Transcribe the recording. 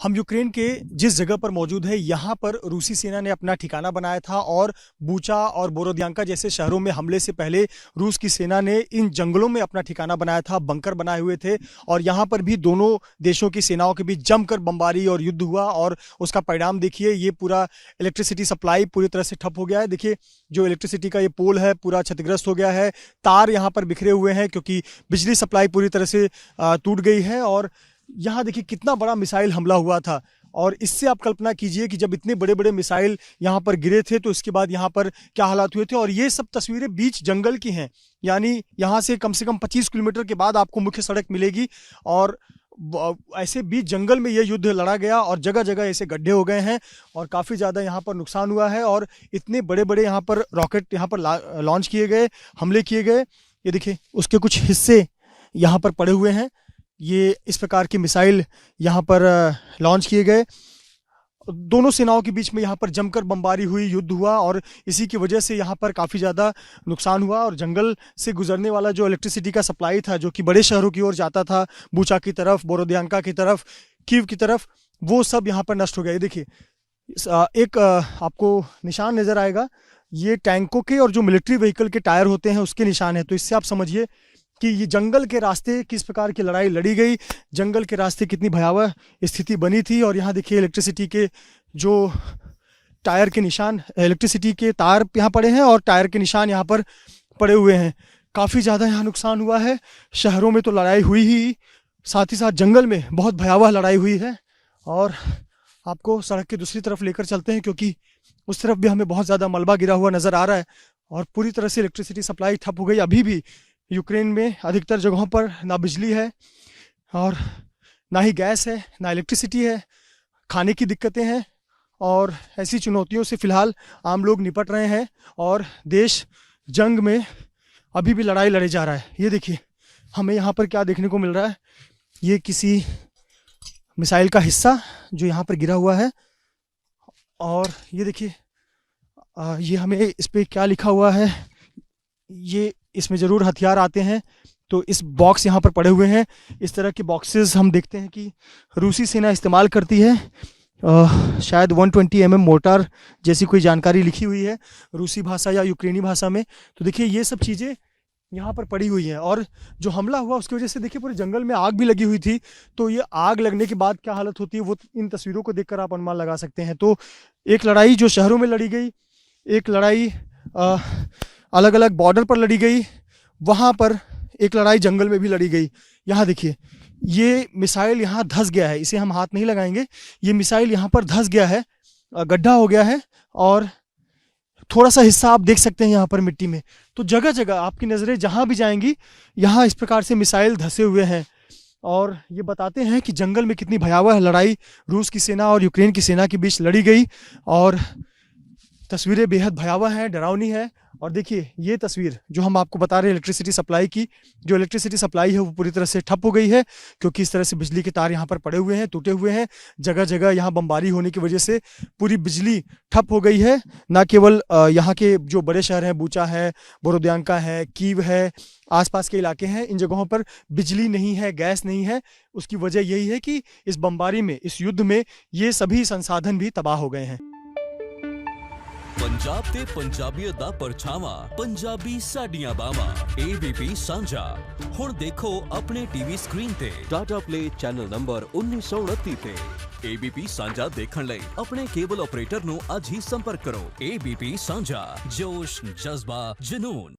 हम यूक्रेन के जिस जगह पर मौजूद है यहाँ पर रूसी सेना ने अपना ठिकाना बनाया था और बूचा और बोरोदियांका जैसे शहरों में हमले से पहले रूस की सेना ने इन जंगलों में अपना ठिकाना बनाया था, बंकर बनाए हुए थे और यहाँ पर भी दोनों देशों की सेनाओं के बीच जमकर बमबारी और युद्ध हुआ और उसका परिणाम देखिए, ये पूरा इलेक्ट्रिसिटी सप्लाई पूरी तरह से ठप हो गया है। देखिए जो इलेक्ट्रिसिटी का ये पोल है पूरा क्षतिग्रस्त हो गया है, तार यहाँ पर बिखरे हुए हैं क्योंकि बिजली सप्लाई पूरी तरह से टूट गई है। और यहाँ देखिए कितना बड़ा मिसाइल हमला हुआ था और इससे आप कल्पना कीजिए कि जब इतने बड़े बड़े मिसाइल यहाँ पर गिरे थे तो इसके बाद यहाँ पर क्या हालात हुए थे। और ये सब तस्वीरें बीच जंगल की हैं, यानी यहाँ से कम 25 किलोमीटर के बाद आपको मुख्य सड़क मिलेगी और ऐसे बीच जंगल में ये युद्ध लड़ा गया और जगह जगह ऐसे गड्ढे हो गए हैं और काफ़ी ज़्यादा यहाँ पर नुकसान हुआ है और इतने बड़े बड़े यहाँ पर रॉकेट यहाँ पर लॉन्च किए गए, हमले किए गए। ये देखिए उसके कुछ हिस्से यहाँ पर पड़े हुए हैं। ये इस प्रकार की मिसाइल यहाँ पर लॉन्च किए गए। दोनों सेनाओं के बीच में यहाँ पर जमकर बमबारी हुई, युद्ध हुआ और इसी की वजह से यहाँ पर काफ़ी ज़्यादा नुकसान हुआ। और जंगल से गुजरने वाला जो इलेक्ट्रिसिटी का सप्लाई था जो कि बड़े शहरों की ओर जाता था, बूचा की तरफ, बोरोदियांका की तरफ, कीव की तरफ, वो सब यहाँ पर नष्ट हो गया। देखिए एक आपको निशान नज़र आएगा, ये टैंकों के और जो मिलिट्री व्हीकल के टायर होते हैं उसके निशान है। तो इससे आप समझिए कि ये जंगल के रास्ते किस प्रकार की लड़ाई लड़ी गई, जंगल के रास्ते कितनी भयावह स्थिति बनी थी। और यहाँ देखिए इलेक्ट्रिसिटी के जो टायर के निशान, इलेक्ट्रिसिटी के तार यहाँ पड़े हैं और टायर के निशान यहाँ पर पड़े हुए हैं। काफ़ी ज़्यादा यहाँ नुकसान हुआ है। शहरों में तो लड़ाई हुई ही, साथ ही साथ जंगल में बहुत भयावह लड़ाई हुई है। और आपको सड़क की दूसरी तरफ लेकर चलते हैं क्योंकि उस तरफ भी हमें बहुत ज़्यादा मलबा गिरा हुआ नज़र आ रहा है और पूरी तरह से इलेक्ट्रिसिटी सप्लाई ठप हो गई। अभी भी यूक्रेन में अधिकतर जगहों पर ना बिजली है और ना ही गैस है, ना इलेक्ट्रिसिटी है, खाने की दिक्कतें हैं और ऐसी चुनौतियों से फ़िलहाल आम लोग निपट रहे हैं और देश जंग में अभी भी लड़ाई लड़े जा रहा है। ये देखिए हमें यहाँ पर क्या देखने को मिल रहा है, ये किसी मिसाइल का हिस्सा जो यहाँ पर गिरा हुआ है और ये देखिए ये हमें इस पर क्या लिखा हुआ है, ये इसमें ज़रूर हथियार आते हैं। तो इस बॉक्स यहाँ पर पड़े हुए हैं। इस तरह के बॉक्सेस हम देखते हैं कि रूसी सेना इस्तेमाल करती है। शायद 120 mm मोर्टार जैसी कोई जानकारी लिखी हुई है रूसी भाषा या यूक्रेनी भाषा में। तो देखिए ये सब चीज़ें यहाँ पर पड़ी हुई हैं और जो हमला हुआ उसकी वजह से देखिए पूरे जंगल में आग भी लगी हुई थी। तो ये आग लगने के बाद क्या हालत होती है वो इन तस्वीरों को देखकर आप अनुमान लगा सकते हैं। तो एक लड़ाई जो शहरों में लड़ी गई, एक लड़ाई अलग अलग बॉर्डर पर लड़ी गई, वहाँ पर एक लड़ाई जंगल में भी लड़ी गई। यहाँ देखिए ये मिसाइल यहाँ धंस गया है, इसे हम हाथ नहीं लगाएंगे, ये मिसाइल यहाँ पर धंस गया है, गड्ढा हो गया है और थोड़ा सा हिस्सा आप देख सकते हैं यहाँ पर मिट्टी में। तो जगह जगह आपकी नज़रें जहाँ भी जाएंगी यहाँ इस प्रकार से मिसाइल धंसे हुए हैं और ये बताते हैं कि जंगल में कितनी भयावह लड़ाई रूस की सेना और यूक्रेन की सेना के बीच लड़ी गई। और तस्वीरें बेहद भयावह हैं, डरावनी है। और देखिए ये तस्वीर जो हम आपको बता रहे हैं इलेक्ट्रिसिटी सप्लाई की, जो इलेक्ट्रिसिटी सप्लाई है वो पूरी तरह से ठप हो गई है क्योंकि इस तरह से बिजली के तार यहाँ पर पड़े हुए हैं, टूटे हुए हैं। जगह जगह यहाँ बमबारी होने की वजह से पूरी बिजली ठप हो गई है। ना केवल यहाँ के जो बड़े शहर हैं, बूचा है, बोरोदियांका है, कीव है, आसपास के इलाके हैं, इन जगहों पर बिजली नहीं है, गैस नहीं है। उसकी वजह यही है कि इस बमबारी में, इस युद्ध में ये सभी संसाधन भी तबाह हो गए हैं। पंजाब ते पंजाबीयत दा परछावा, पंजाबी साडियां बावां, ABP साझा। हुण देखो अपने टीवी स्क्रीन ते टाटा प्ले चैनल नंबर 1929 ते। ABP साझा देखण लई अपने केबल ऑपरेटर नु अज ही संपर्क करो। ABP साझा, जोश, जज्बा, जुनून।